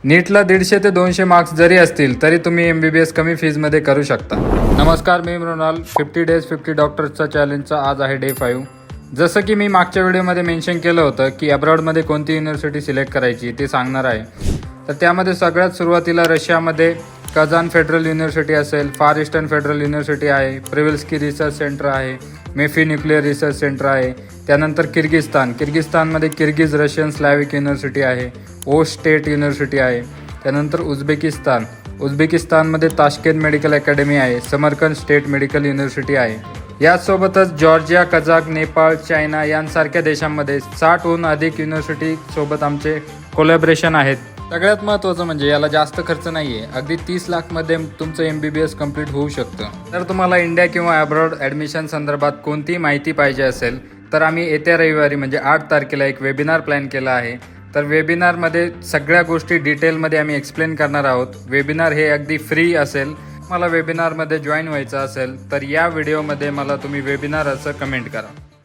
नीटला 150 ते 200 मार्क्स जरी असतील तरी तुम्ही MBBS कमी फीजमध्ये करू शकता. नमस्कार, मी मृणाल. 50 डेज 50 डॉक्टर्सचा चॅलेंजचा आज आहे डे 5. जसं की मी मागच्या व्हिडिओमध्ये मेन्शन केलं होतं की अब्रॉडमध्ये कोणती युनिव्हर्सिटी सिलेक्ट करायची ते सांगणार आहे. तर त्यामध्ये सगळ्यात सुरुवातीला रशियामध्ये कझान फेडरल युनिव्हर्सिटी असेल, फार ईस्टर्न फेडरल युनिव्हर्सिटी आहे, प्रिव्हिल्स्की रिसर्च सेंटर आहे, मेफी न्यूक्लिअर रिसर्च सेंटर आहे. त्यानंतर किर्गिस्तानमध्ये किर्गिज रशियन स्लॅविक युनिव्हर्सिटी आहे, ओश स्टेट युनिव्हर्सिटी आहे. त्यानंतर उझबेकिस्तानमध्ये ताश्केंत मेडिकल अकॅडमी आहे, समरकंद स्टेट मेडिकल युनिव्हर्सिटी आहे. यासोबतच जॉर्जिया, कझाक, नेपाळ, चायना यांसारख्या देशांमध्ये 60हून अधिक युनिव्हर्सिटी सोबत आमचे कोलॅबरेशन आहेत. सगळ्यात महत्त्वाचं म्हणजे याला जास्त खर्च नाही आहे. अगदी 30 लाखमध्ये तुमचं MBBS कंप्लीट होऊ शकतं. जर तुम्हाला इंडिया किंवा अब्रॉड ॲडमिशन संदर्भात कोणतीही माहिती पाहिजे असेल तर आम्ही येत्या रविवारी म्हणजे 8 तारखेला एक वेबिनार प्लॅन केला आहे. तर वेबिनारमध्ये सगळ्या गोष्टी डिटेलमध्ये आम्ही एक्सप्लेन करणार आहोत. वेबिनार हे अगदी फ्री असेल. मला वेबिनारमध्ये जॉईन व्हायचं असेल तर या व्हिडिओमध्ये मला तुम्ही वेबिनार असं कमेंट करा.